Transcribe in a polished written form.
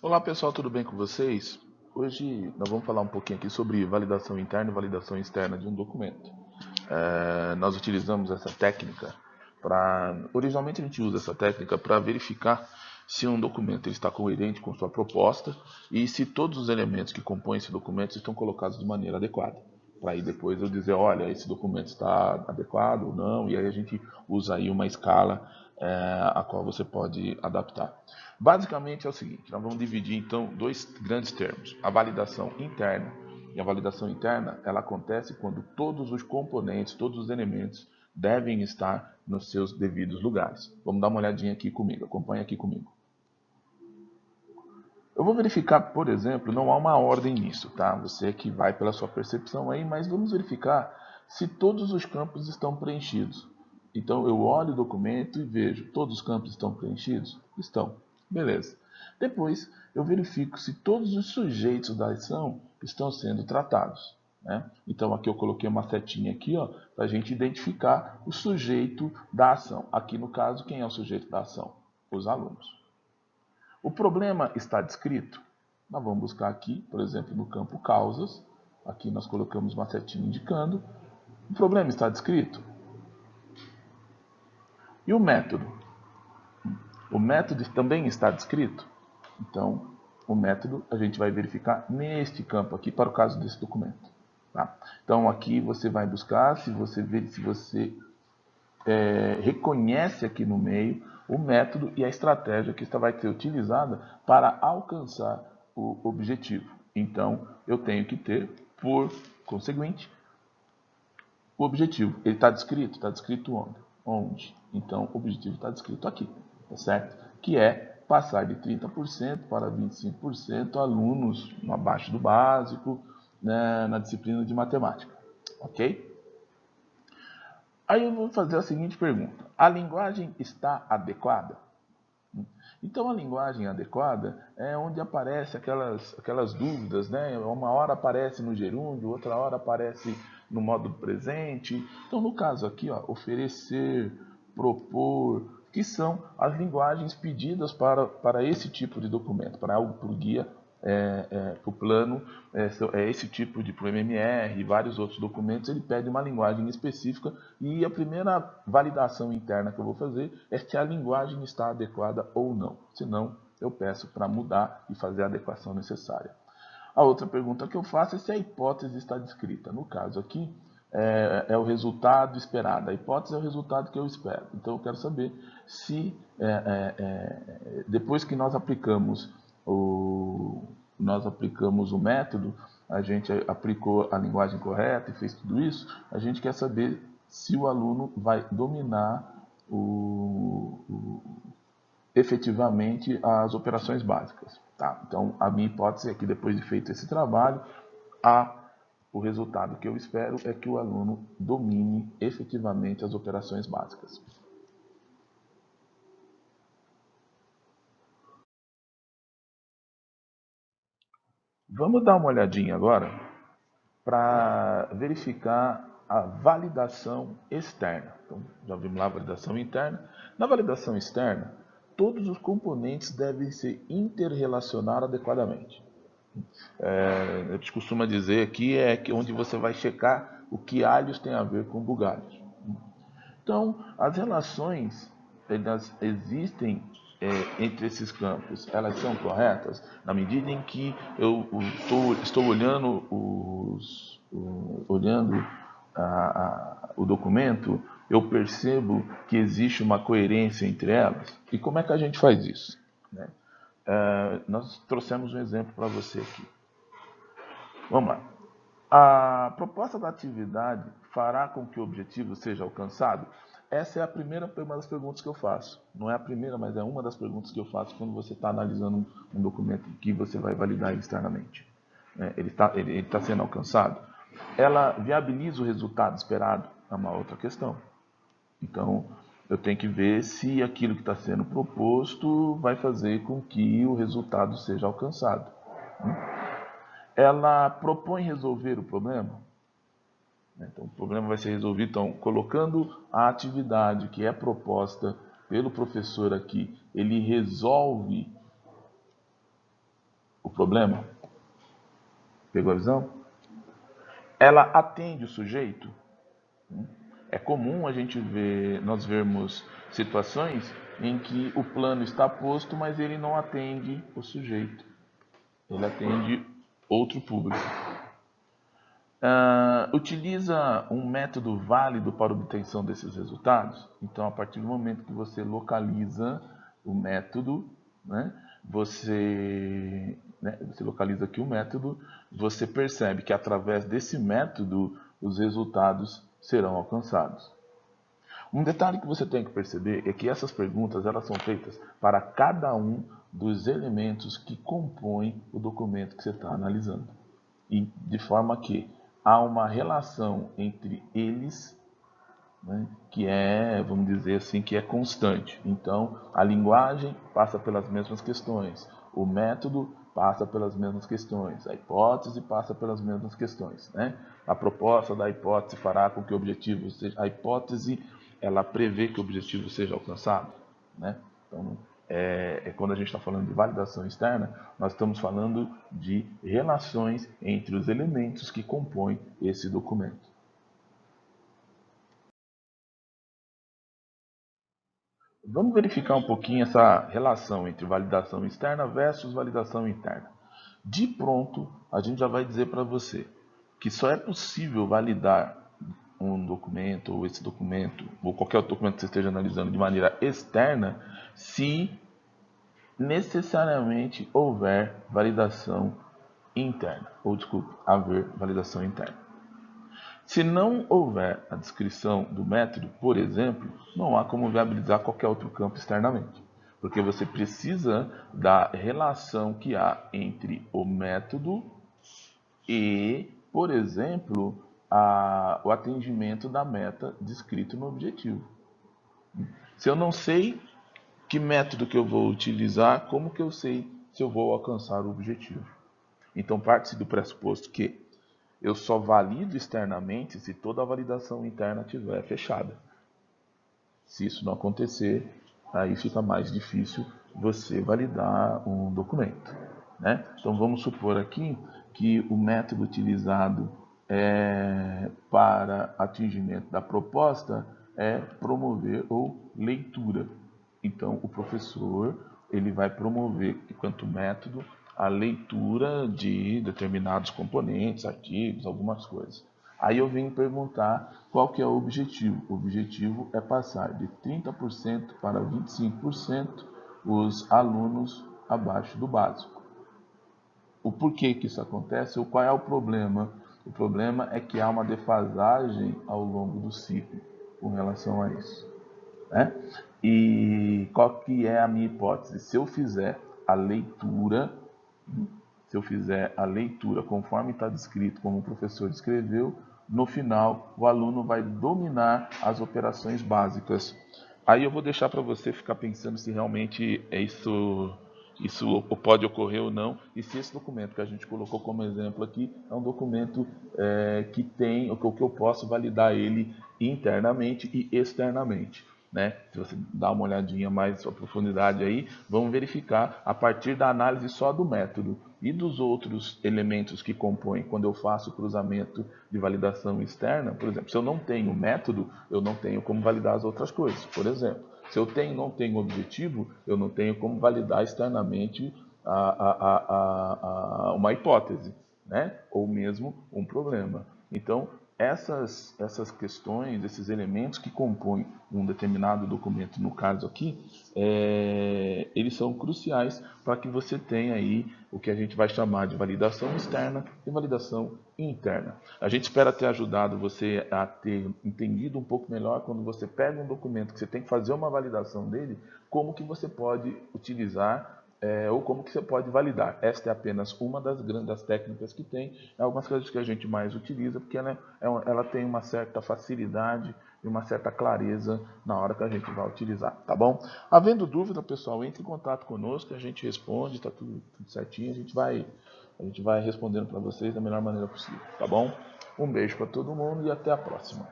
Olá pessoal, tudo bem com vocês? Hoje nós vamos falar um pouquinho aqui sobre validação interna e validação externa de um documento. Nós utilizamos essa técnica originalmente a gente usa essa técnica para verificar se um documento está coerente com sua proposta e se todos os elementos que compõem esse documento estão colocados de maneira adequada. Para aí depois eu dizer, olha, esse documento está adequado ou não, e aí a gente usa aí uma escala a qual você pode adaptar. Basicamente é o seguinte, nós vamos dividir então dois grandes termos, a validação interna. E a validação interna, ela acontece quando todos os componentes, todos os elementos devem estar nos seus devidos lugares. Vamos dar uma olhadinha aqui comigo, acompanha aqui comigo. Eu vou verificar, por exemplo, não há uma ordem nisso, tá? Você que vai pela sua percepção aí, mas vamos verificar se todos os campos estão preenchidos. Então eu olho o documento e vejo, todos os campos estão preenchidos? Estão. Beleza. Depois eu verifico se todos os sujeitos da ação estão sendo tratados. Né? Então aqui eu coloquei uma setinha aqui, para a gente identificar o sujeito da ação. Aqui no caso, quem é o sujeito da ação? Os alunos. O problema está descrito? Nós vamos buscar aqui, por exemplo, no campo causas. Aqui nós colocamos uma setinha indicando. O problema está descrito? E o método? O método também está descrito? Então, o método a gente vai verificar neste campo aqui para o caso desse documento. Tá? Então, aqui você vai buscar se você reconhece aqui no meio o método e a estratégia que vai ser utilizada para alcançar o objetivo. Então, eu tenho que ter, por conseguinte, o objetivo. Ele está descrito? Está descrito onde? Onde? Então, o objetivo está descrito aqui, tá certo? Que é passar de 30% para 25% alunos abaixo do básico, né, na disciplina de matemática. Ok? Aí eu vou fazer a seguinte pergunta: a linguagem está adequada? Então a linguagem adequada é onde aparece aquelas dúvidas, né? Uma hora aparece no gerúndio, outra hora aparece no modo presente. Então no caso aqui, oferecer, propor, que são as linguagens pedidas para esse tipo de documento, para o guia, para o plano, esse tipo de para o MMR e vários outros documentos, ele pede uma linguagem específica e a primeira validação interna que eu vou fazer é se a linguagem está adequada ou não. Senão, eu peço para mudar e fazer a adequação necessária. A outra pergunta que eu faço é se a hipótese está descrita. No caso aqui, é o resultado esperado. A hipótese é o resultado que eu espero. Então, eu quero saber se, depois que nós aplicamos o método, a gente aplicou a linguagem correta e fez tudo isso, a gente quer saber se o aluno vai dominar efetivamente as operações básicas. Tá? Então, a minha hipótese é que depois de feito esse trabalho, o resultado que eu espero é que o aluno domine efetivamente as operações básicas. Vamos dar uma olhadinha agora para verificar a validação externa. Então, já vimos lá a validação interna. Na validação externa, todos os componentes devem se interrelacionar adequadamente. A gente costuma dizer aqui onde você vai checar o que alhos tem a ver com bugalhos. Então, as relações, elas existem entre esses campos, elas são corretas na medida em que eu estou olhando o documento, eu percebo que existe uma coerência entre elas. E como é que a gente faz isso? Né? Nós trouxemos um exemplo para você aqui. Vamos lá. A proposta da atividade fará com que o objetivo seja alcançado? Essa é uma das perguntas que eu faço. Não é a primeira, mas é uma das perguntas que eu faço quando você está analisando um documento que você vai validar externamente. Ele está sendo alcançado? Ela viabiliza o resultado esperado? É uma outra questão. Então, eu tenho que ver se aquilo que está sendo proposto vai fazer com que o resultado seja alcançado. Ela propõe resolver o problema? Então, o problema vai ser resolvido colocando a atividade que é proposta pelo professor aqui, ele resolve problema? Pegou a visão? Ela atende o sujeito? É comum a gente nós vermos situações em que o plano está posto, mas ele não atende o sujeito. Ele atende outro público. Utiliza um método válido para obtenção desses resultados? Então, a partir do momento que você localiza o método, você localiza aqui o método, você percebe que através desse método os resultados serão alcançados. Um detalhe que você tem que perceber é que essas perguntas elas são feitas para cada um dos elementos que compõem o documento que você está analisando. E de forma que há uma relação entre eles, que é, vamos dizer assim, que é constante. Então, a linguagem passa pelas mesmas questões, o método passa pelas mesmas questões, a hipótese passa pelas mesmas questões. A proposta da hipótese fará com que o objetivo seja... A hipótese, ela prevê que o objetivo seja alcançado. Então, quando a gente está falando de validação externa, nós estamos falando de relações entre os elementos que compõem esse documento. Vamos verificar um pouquinho essa relação entre validação externa versus validação interna. De pronto, a gente já vai dizer para você que só é possível validar um documento, ou esse documento, ou qualquer outro documento que você esteja analisando de maneira externa, se necessariamente houver validação interna, ou desculpe, haver validação interna. Se não houver a descrição do método, por exemplo, não há como viabilizar qualquer outro campo externamente, porque você precisa da relação que há entre o método e, por exemplo, o atingimento da meta descrito no objetivo. Se eu não sei que método que eu vou utilizar, como que eu sei se eu vou alcançar o objetivo? Então, parte-se do pressuposto que eu só valido externamente se toda a validação interna estiver fechada. Se isso não acontecer, aí fica mais difícil você validar um documento. Então, vamos supor aqui que o método utilizado para atingimento da proposta é promover ou leitura. Então, o professor ele vai promover, enquanto método, a leitura de determinados componentes, artigos, algumas coisas. Aí eu venho perguntar qual que é o objetivo. O objetivo é passar de 30% para 25% os alunos abaixo do básico. O porquê que isso acontece ou qual é o problema? O problema é que há uma defasagem ao longo do ciclo com relação a isso. E qual que é a minha hipótese? Se eu fizer a leitura conforme está descrito, como o professor escreveu, no final o aluno vai dominar as operações básicas. Aí eu vou deixar para você ficar pensando se realmente isso pode ocorrer ou não, e se esse documento que a gente colocou como exemplo aqui é um documento que tem, o que eu posso validar ele internamente e externamente. Se você dá uma olhadinha mais a profundidade aí, vamos verificar a partir da análise só do método e dos outros elementos que compõem. Quando eu faço o cruzamento de validação externa, por exemplo, se eu não tenho método, eu não tenho como validar as outras coisas. Por exemplo, se eu não tenho objetivo, eu não tenho como validar externamente uma hipótese, ou mesmo um problema. Então, essas questões, esses elementos que compõem um determinado documento, no caso aqui, eles são cruciais para que você tenha aí o que a gente vai chamar de validação externa e validação interna. A gente espera ter ajudado você a ter entendido um pouco melhor quando você pega um documento que você tem que fazer uma validação dele, como que você pode utilizar ou como que você pode validar. Esta é apenas uma das técnicas que tem, é algumas coisas que a gente mais utiliza, porque ela tem uma certa facilidade e uma certa clareza na hora que a gente vai utilizar, tá bom? Havendo dúvida, pessoal, entre em contato conosco, a gente responde, tá tudo certinho, a gente vai respondendo para vocês da melhor maneira possível, tá bom? Um beijo para todo mundo e até a próxima.